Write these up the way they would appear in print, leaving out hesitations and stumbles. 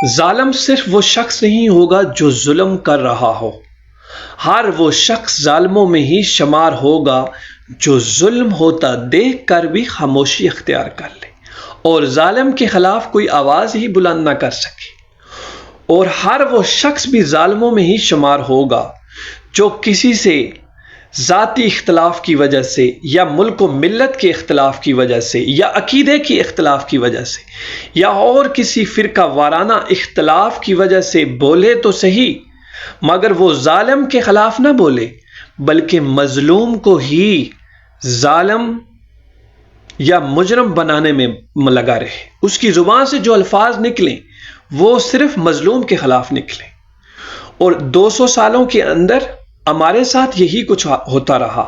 ظالم صرف وہ شخص نہیں ہوگا جو ظلم کر رہا ہو، ہر وہ شخص ظالموں میں ہی شمار ہوگا جو ظلم ہوتا دیکھ کر بھی خاموشی اختیار کر لے اور ظالم کے خلاف کوئی آواز ہی بلند نہ کر سکے، اور ہر وہ شخص بھی ظالموں میں ہی شمار ہوگا جو کسی سے ذاتی اختلاف کی وجہ سے یا ملک و ملت کے اختلاف کی وجہ سے یا عقیدے کی اختلاف کی وجہ سے یا اور کسی فرقہ وارانہ اختلاف کی وجہ سے بولے تو صحیح، مگر وہ ظالم کے خلاف نہ بولے بلکہ مظلوم کو ہی ظالم یا مجرم بنانے میں لگا رہے، اس کی زبان سے جو الفاظ نکلیں وہ صرف مظلوم کے خلاف نکلیں۔ اور 200 سالوں کے اندر ہمارے ساتھ یہی کچھ ہوتا رہا۔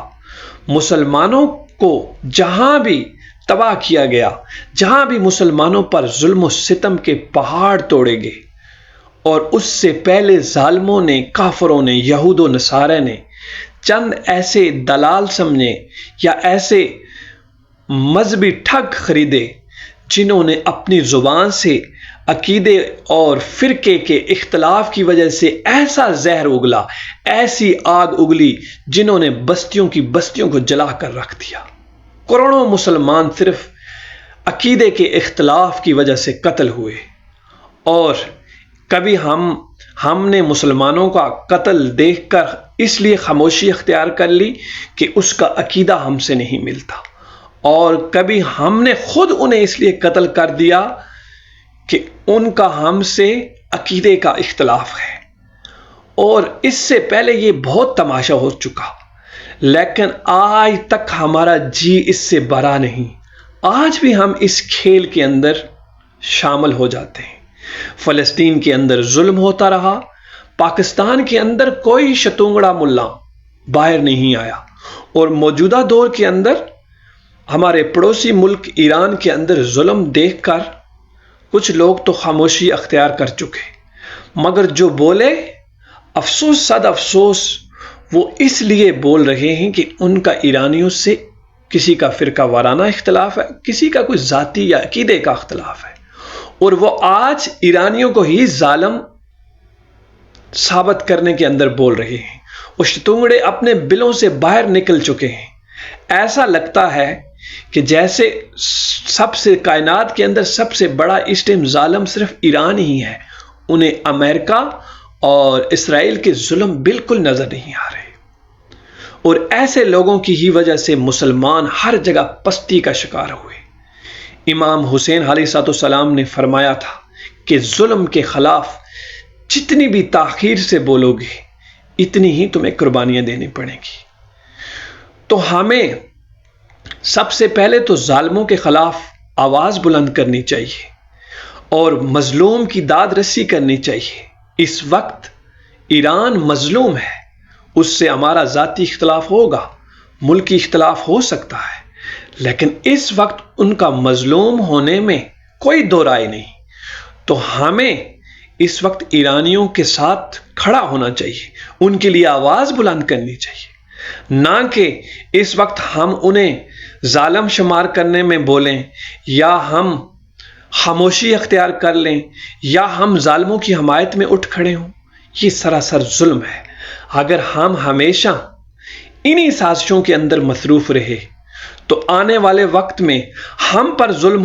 مسلمانوں کو جہاں بھی تباہ کیا گیا، جہاں بھی مسلمانوں پر ظلم و ستم کے پہاڑ توڑے گئے، اور اس سے پہلے ظالموں نے، کافروں نے، یہود و نصارہ نے چند ایسے دلال سمجھے یا ایسے مذہبی ٹھگ خریدے جنہوں نے اپنی زبان سے عقیدے اور فرقے کے اختلاف کی وجہ سے ایسا زہر اگلا، ایسی آگ اگلی جنہوں نے بستیوں کو جلا کر رکھ دیا۔ کروڑوں مسلمان صرف عقیدے کے اختلاف کی وجہ سے قتل ہوئے، اور کبھی ہم نے مسلمانوں کا قتل دیکھ کر اس لیے خاموشی اختیار کر لی کہ اس کا عقیدہ ہم سے نہیں ملتا، اور کبھی ہم نے خود انہیں اس لیے قتل کر دیا کہ ان کا ہم سے عقیدے کا اختلاف ہے۔ اور اس سے پہلے یہ بہت تماشا ہو چکا، لیکن آج تک ہمارا جی اس سے بھرا نہیں۔ آج بھی ہم اس کھیل کے اندر شامل ہو جاتے ہیں۔ فلسطین کے اندر ظلم ہوتا رہا، پاکستان کے اندر کوئی شتونگڑا ملا باہر نہیں آیا، اور موجودہ دور کے اندر ہمارے پڑوسی ملک ایران کے اندر ظلم دیکھ کر کچھ لوگ تو خاموشی اختیار کر چکے، مگر جو بولے، افسوس صد افسوس، وہ اس لیے بول رہے ہیں کہ ان کا ایرانیوں سے کسی کا فرقہ وارانہ اختلاف ہے، کسی کا کوئی ذاتی یا عقیدے کا اختلاف ہے، اور وہ آج ایرانیوں کو ہی ظالم ثابت کرنے کے اندر بول رہے ہیں۔ وہ شتونگڑے اپنے بلوں سے باہر نکل چکے ہیں۔ ایسا لگتا ہے کہ جیسے سب سے کائنات کے اندر سب سے بڑا اس ٹائم ظالم صرف ایران ہی ہے، انہیں امریکہ اور اسرائیل کے ظلم بالکل نظر نہیں آ رہے، اور ایسے لوگوں کی ہی وجہ سے مسلمان ہر جگہ پستی کا شکار ہوئے۔ امام حسین علیہ السلام نے فرمایا تھا کہ ظلم کے خلاف جتنی بھی تاخیر سے بولو گے اتنی ہی تمہیں قربانیاں دینی پڑیں گی۔ تو ہمیں سب سے پہلے تو ظالموں کے خلاف آواز بلند کرنی چاہیے اور مظلوم کی داد رسی کرنی چاہیے۔ اس وقت ایران مظلوم ہے، اس سے ہمارا ذاتی اختلاف ہوگا، ملکی اختلاف ہو سکتا ہے، لیکن اس وقت ان کا مظلوم ہونے میں کوئی دو رائے نہیں۔ تو ہمیں اس وقت ایرانیوں کے ساتھ کھڑا ہونا چاہیے، ان کے لیے آواز بلند کرنی چاہیے، نہ کہ اس وقت ہم انہیں ظالم شمار کرنے میں بولیں، یا ہم خاموشی اختیار کر لیں، یا ہم ظالموں کی حمایت میں اٹھ کھڑے ہوں۔ یہ سراسر ظلم ہے۔ اگر ہم ہمیشہ انہی سازشوں کے اندر مصروف رہے تو آنے والے وقت میں ہم پر ظلم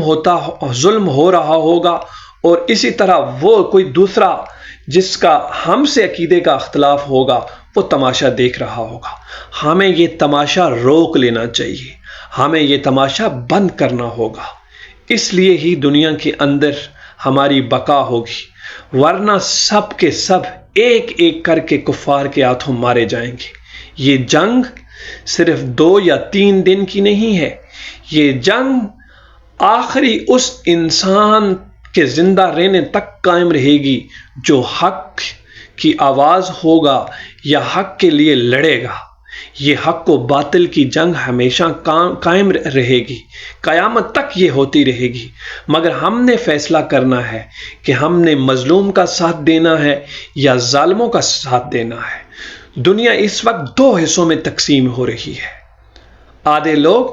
ہو رہا ہوگا، اور اسی طرح وہ کوئی دوسرا جس کا ہم سے عقیدے کا اختلاف ہوگا وہ تماشا دیکھ رہا ہوگا۔ ہمیں یہ تماشا روک لینا چاہیے، ہمیں یہ تماشا بند کرنا ہوگا۔ اس لیے ہی دنیا کے اندر ہماری بقا ہوگی، ورنہ سب کے سب ایک ایک کر کے کفار کے ہاتھوں مارے جائیں گے۔ یہ جنگ صرف 2 یا 3 دن کی نہیں ہے، یہ جنگ آخری اس انسان کے زندہ رہنے تک قائم رہے گی جو حق کی آواز ہوگا یا حق کے لیے لڑے گا۔ یہ حق و باطل کی جنگ ہمیشہ قائم رہے گی، قیامت تک یہ ہوتی رہے گی، مگر ہم نے فیصلہ کرنا ہے کہ ہم نے مظلوم کا ساتھ دینا ہے یا ظالموں کا ساتھ دینا ہے۔ دنیا اس وقت 2 حصوں میں تقسیم ہو رہی ہے، آدھے لوگ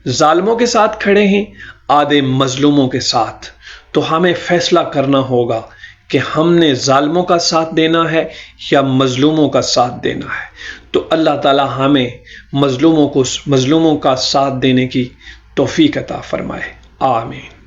ظالموں کے ساتھ کھڑے ہیں، آدھے مظلوموں کے ساتھ۔ تو ہمیں فیصلہ کرنا ہوگا کہ ہم نے ظالموں کا ساتھ دینا ہے یا مظلوموں کا ساتھ دینا ہے۔ تو اللہ تعالی ہمیں مظلوموں کا ساتھ دینے کی توفیق عطا فرمائے، آمین۔